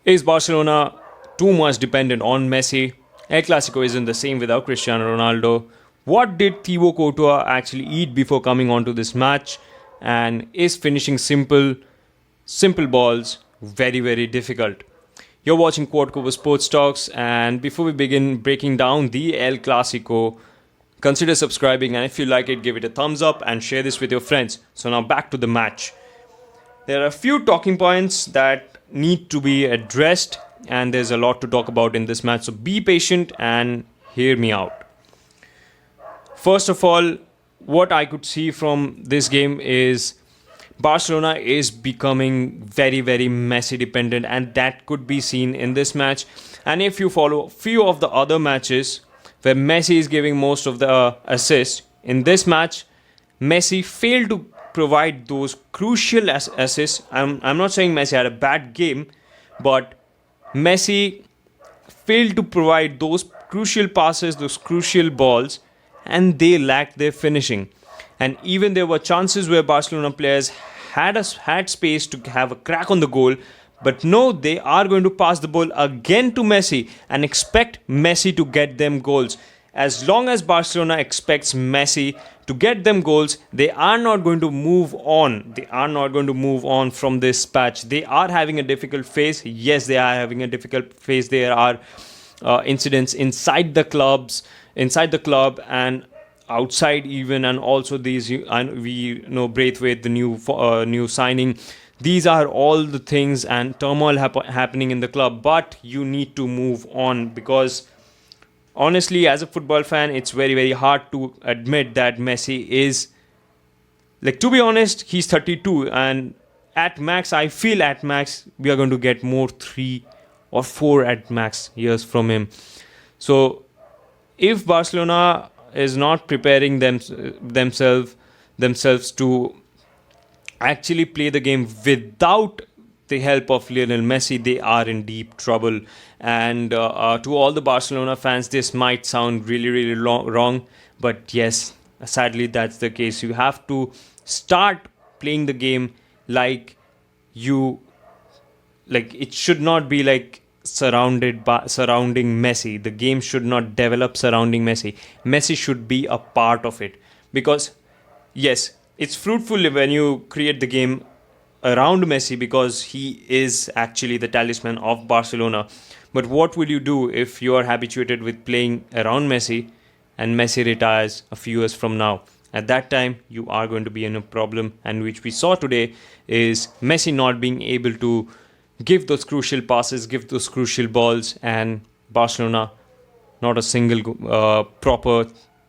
Is Barcelona too much dependent on Messi? El Clasico isn't the same without Cristiano Ronaldo. What did Thibaut Courtois actually eat before coming onto this match? And is finishing simple balls very difficult? You're watching Quad Cover Sports Talks, and before we begin breaking down the El Clasico, consider subscribing, and if you like it, give it a thumbs up and share this with your friends. So now back to the match. There are a few talking points that need to be addressed, and there's a lot to talk about in this match. So be patient and hear me out. First of all, what I could see from this game is Barcelona is becoming very Messi dependent, and that could be seen in this match. And if you follow a few of the other matches where Messi is giving most of the assists, in this match, Messi failed to provide those crucial assists. I'm not saying Messi had a bad game, but Messi failed to provide those crucial passes, those crucial balls, and they lacked their finishing. And even there were chances where Barcelona players had space to have a crack on the goal, but no, they are going to pass the ball again to Messi and expect Messi to get them goals. As long as Barcelona expects Messi to get them goals, they are not going to move on. They are not going to move on from this patch. They are having a difficult phase. Yes, they are having a difficult phase. There are incidents inside the club and outside even, and also these we know Braithwaite, the new signing. These are all the things and turmoil happening in the club, but you need to move on, because honestly, as a football fan, it's very hard to admit that Messi is, like, to be honest, he's 32, and at max, I feel at max we are going to get more 3 or 4 at max years from him. So if Barcelona is not preparing themselves to actually play the game without the help of Lionel Messi, they are in deep trouble. And to all the Barcelona fans, this might sound really wrong, but yes, sadly that's the case. You have to start playing the game like it should not be like surrounding Messi. The game should not develop surrounding Messi. Messi should be a part of it, because yes, it's fruitful when you create the game around Messi, because he is actually the talisman of Barcelona. But what will you do if you are habituated with playing around Messi and Messi retires a few years from now? At that time, you are going to be in a problem, and which we saw today is Messi not being able to give those crucial passes, give those crucial balls, and Barcelona not a single proper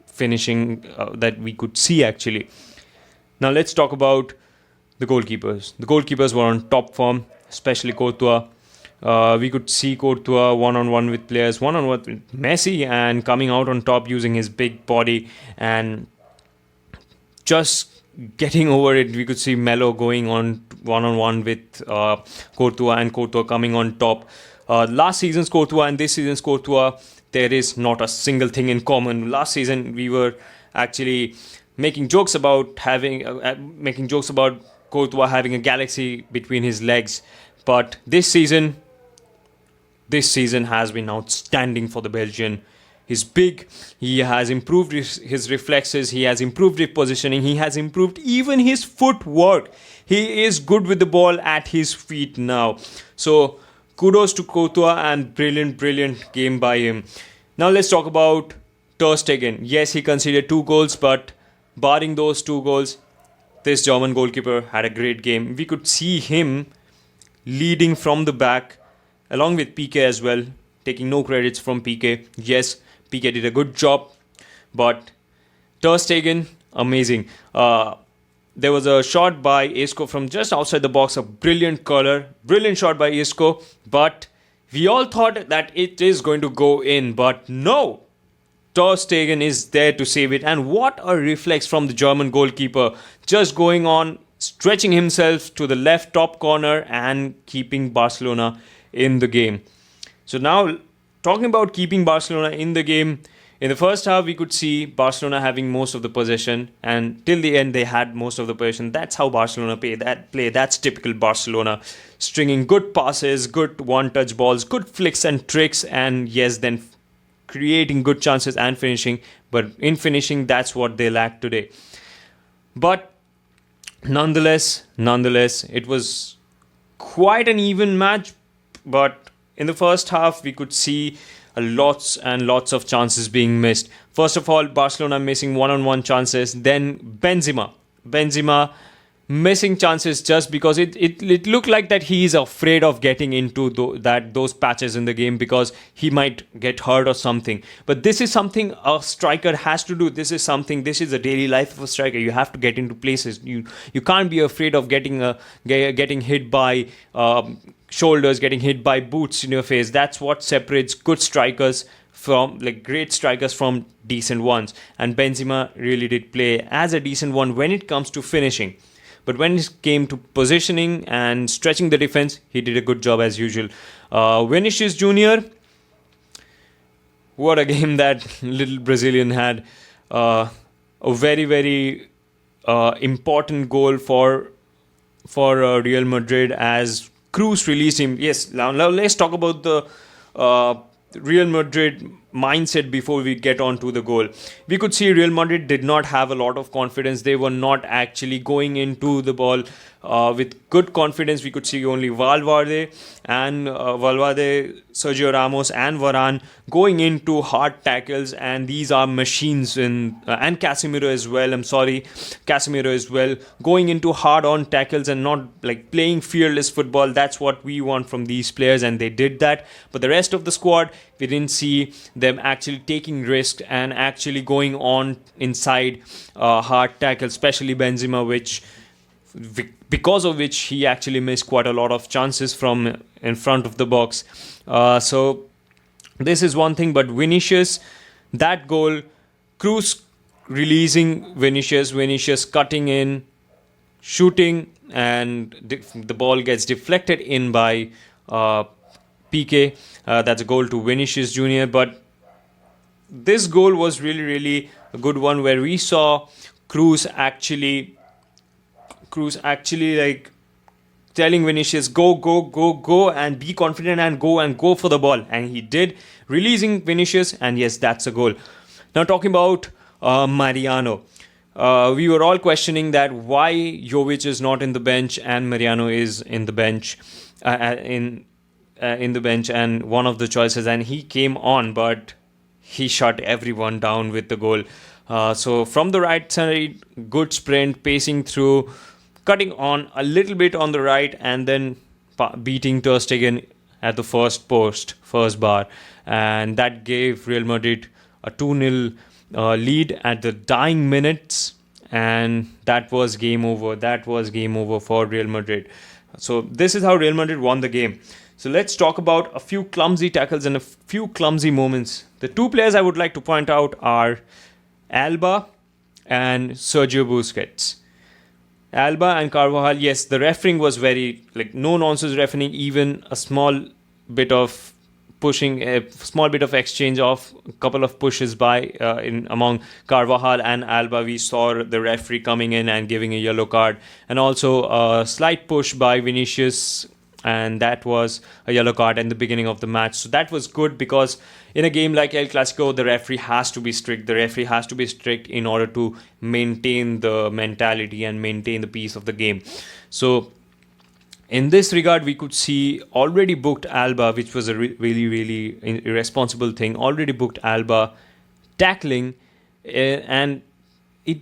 finishing that we could see actually. Now let's talk about the goalkeepers. The goalkeepers were on top form, especially Courtois. We could see Courtois one-on-one with players, one-on-one with Messi, and coming out on top using his big body and just getting over it. We could see Melo going on one-on-one with Courtois, and Courtois coming on top. Last season's Courtois and this season's Courtois, there is not a single thing in common. Last season, we were actually making jokes about Courtois having a galaxy between his legs, but this season has been outstanding for the Belgian. He's big, he has improved his reflexes, he has improved his positioning, he has improved even his footwork. He is good with the ball at his feet now. So kudos to Courtois, and brilliant game by him. Now let's talk about Ter Stegen. Yes, he conceded 2 goals, but barring those 2 goals, this German goalkeeper had a great game. We could see him leading from the back, along with Piqué as well, taking no credits from Piqué. Yes, Piqué did a good job, but Ter Stegen, amazing. There was a shot by Isco from just outside the box, a brilliant curler, brilliant shot by Isco, but we all thought that it is going to go in, but no. Ter Stegen is there to save it, and what a reflex from the German goalkeeper, just going on, stretching himself to the left top corner and keeping Barcelona in the game. So now, talking about keeping Barcelona in the game, In the first half, we could see Barcelona having most of the possession, and till the end, they had most of the possession. That's how Barcelona play. That's typical Barcelona, stringing good passes, good one-touch balls, good flicks and tricks, and yes, then creating good chances and finishing. But in finishing, that's what they lack today. But nonetheless, it was quite an even match. But in the first half, we could see lots and lots of chances being missed. First of all, Barcelona missing one-on-one chances. Then Benzema missing chances just because it looked like that he is afraid of getting into those patches in the game because he might get hurt or something. But this is something a striker has to do. This is the daily life of a striker. You have to get into places. You can't be afraid of getting hit by shoulders, getting hit by boots in your face. That's what separates good strikers from great strikers from decent ones. And Benzema really did play as a decent one when it comes to finishing. But when it came to positioning and stretching the defense, he did a good job as usual. Vinicius Junior, what a game that little Brazilian had. A very, very important goal for Real Madrid as Cruz released him. Yes, now let's talk about the Real Madrid mindset before we get on to the goal. We could see Real Madrid did not have a lot of confidence. They were not actually going into the ball with good confidence. We could see only Valverde, Sergio Ramos and Varane going into hard tackles, and these are machines and Casemiro as well. Casemiro as well, going into hard on tackles and not playing fearless football. That's what we want from these players, and they did that. But the rest of the squad, we didn't see them actually taking risks and actually going on inside hard tackles, especially Benzema, because of which he actually missed quite a lot of chances from in front of the box. So this is one thing. But Vinicius, that goal, Cruz releasing Vinicius cutting in, shooting, and the ball gets deflected in by PK. That's a goal to Vinicius Junior. But this goal was really, really a good one, where we saw Cruz actually telling Vinicius, go and be confident and go for the ball. And he did, releasing Vinicius, and yes, that's a goal. Now talking about Mariano. We were all questioning that why Jovic is not in the bench and Mariano is in the bench, in the bench, and one of the choices, and he came on, but he shut everyone down with the goal. So from the right side, good sprint, pacing through, cutting on a little bit on the right, and then beating Ter Stegen at the first bar. And that gave Real Madrid a 2-0 lead at the dying minutes. And that was game over. That was game over for Real Madrid. So this is how Real Madrid won the game. So let's talk about a few clumsy tackles and a few clumsy moments. The two players I would like to point out are Alba and Sergio Busquets. Alba and Carvajal, yes, the refereeing was very no-nonsense refereeing. Even a small bit of pushing, a small bit of exchange of a couple of pushes among Carvajal and Alba, we saw the referee coming in and giving a yellow card, and also a slight push by Vinicius, and that was a yellow card in the beginning of the match. So that was good, because in a game like El Clasico, the referee has to be strict. The referee has to be strict in order to maintain the mentality and maintain the peace of the game. So in this regard, we could see already booked Alba, which was a really, really irresponsible thing. Already booked Alba tackling, and you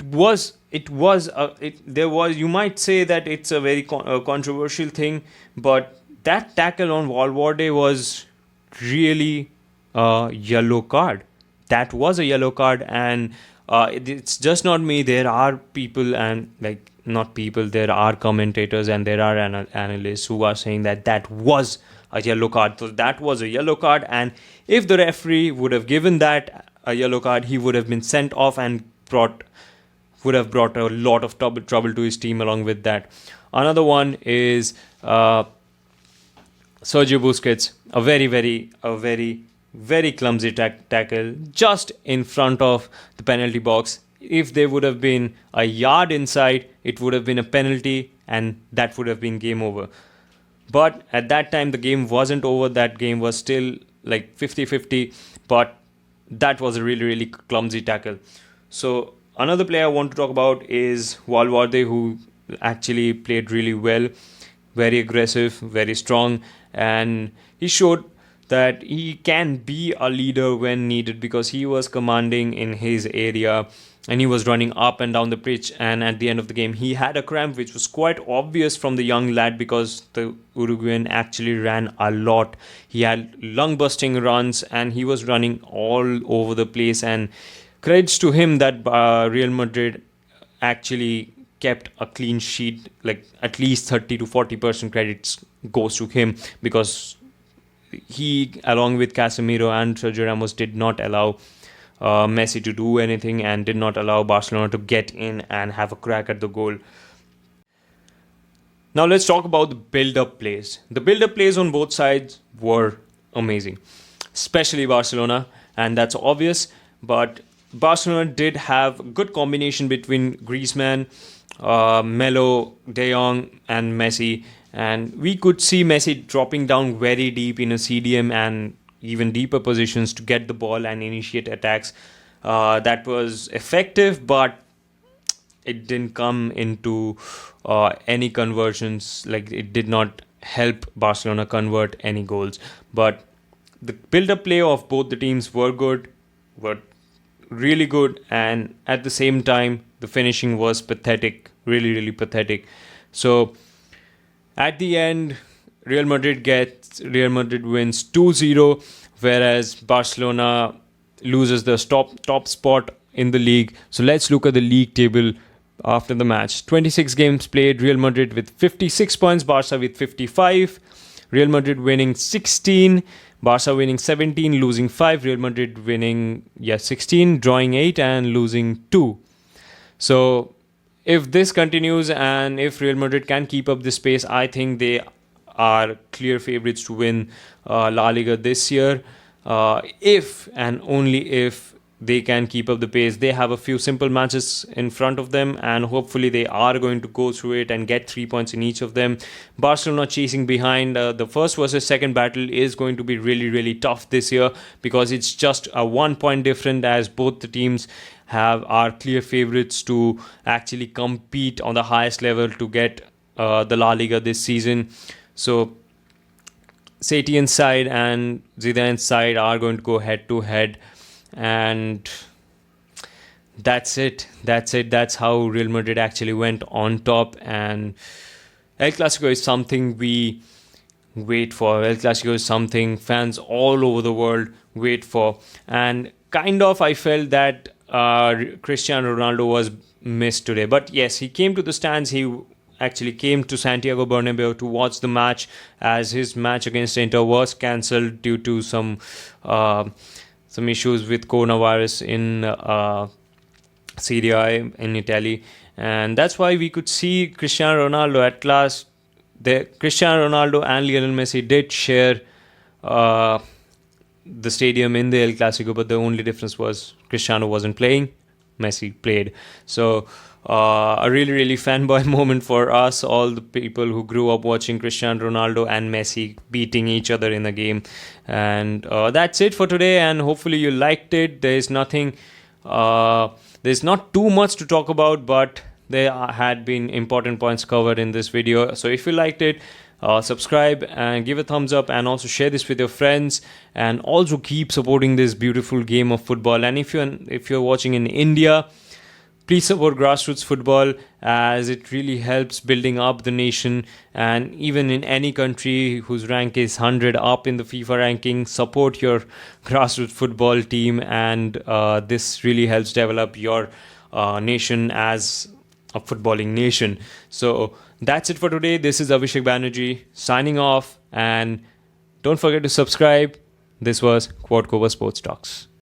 might say that it's a very controversial thing, but that tackle on Valverde was really a yellow card. That was a yellow card, and it's just not me. There are people, and there are commentators and there are analysts who are saying that was a yellow card. So that was a yellow card, and if the referee would have given that a yellow card, he would have been sent off and would have brought a lot of trouble to his team along with that. Another one is Sergio Busquets, a very very clumsy tackle just in front of the penalty box. If they would have been a yard inside, it would have been a penalty and that would have been game over. But at that time, the game wasn't over. That game was still like 50-50. But that was a really, really clumsy tackle. So another player I want to talk about is Valverde, who actually played really well, very aggressive, very strong, and he showed that he can be a leader when needed because he was commanding in his area and he was running up and down the pitch, and at the end of the game he had a cramp which was quite obvious from the young lad because the Uruguayan actually ran a lot. He had lung busting runs and he was running all over the place, and credits to him that Real Madrid actually kept a clean sheet. Like at least 30 to 40% credits goes to him because he, along with Casemiro and Sergio Ramos, did not allow Messi to do anything and did not allow Barcelona to get in and have a crack at the goal. Now let's talk about the build-up plays. The build-up plays on both sides were amazing, especially Barcelona, and that's obvious. But Barcelona did have a good combination between Griezmann, Melo, De Jong, and Messi. And we could see Messi dropping down very deep in a CDM and even deeper positions to get the ball and initiate attacks. That was effective, but it didn't come into any conversions. Like it did not help Barcelona convert any goals. But the build-up play of both the teams were good, were really good, and at the same time, the finishing was pathetic, really, really pathetic. So at the end, Real Madrid wins 2-0, whereas Barcelona loses the top spot in the league. So let's look at the league table after the match. 26 games played, Real Madrid with 56 points, Barca with 55. Real Madrid winning 16, Barca winning 17, losing 5. Real Madrid winning 16, drawing 8 and losing 2. So if this continues and if Real Madrid can keep up this pace, I think they are clear favourites to win La Liga this year. If and only if they can keep up the pace. They have a few simple matches in front of them and hopefully they are going to go through it and get 3 points in each of them. Barcelona chasing behind. The first versus second battle is going to be really, really tough this year because it's just a 1 point different, as both the teams are clear favourites to actually compete on the highest level to get the La Liga this season. So Setien's side and Zidane's side are going to go head to head, and that's it. That's how Real Madrid actually went on top. And El Clasico is something we wait for. El Clasico is something fans all over the world wait for. And kind of I felt that Cristiano Ronaldo was missed today. But yes, he came to the stands. He actually came to Santiago Bernabeu to watch the match, as his match against Inter was cancelled due to some issues with coronavirus in Serie A in Italy. And that's why we could see Cristiano Ronaldo at last. Cristiano Ronaldo and Lionel Messi did share the stadium in the El Clasico, but the only difference was Cristiano wasn't playing, Messi played. So a really, really fanboy moment for us, all the people who grew up watching Cristiano Ronaldo and Messi beating each other in the game. And that's it for today, and hopefully you liked it. There's not too much to talk about, but there had been important points covered in this video. So if you liked it, subscribe and give a thumbs up, and also share this with your friends, and also keep supporting this beautiful game of football. And if you're watching in India, please support grassroots football, as it really helps building up the nation. And even in any country whose rank is 100 up in the FIFA ranking, support your grassroots football team, and this really helps develop your nation as a footballing nation. So that's it for today. This is Abhishek Banerjee signing off, and don't forget to subscribe. This was Quad Cover Sports Talks.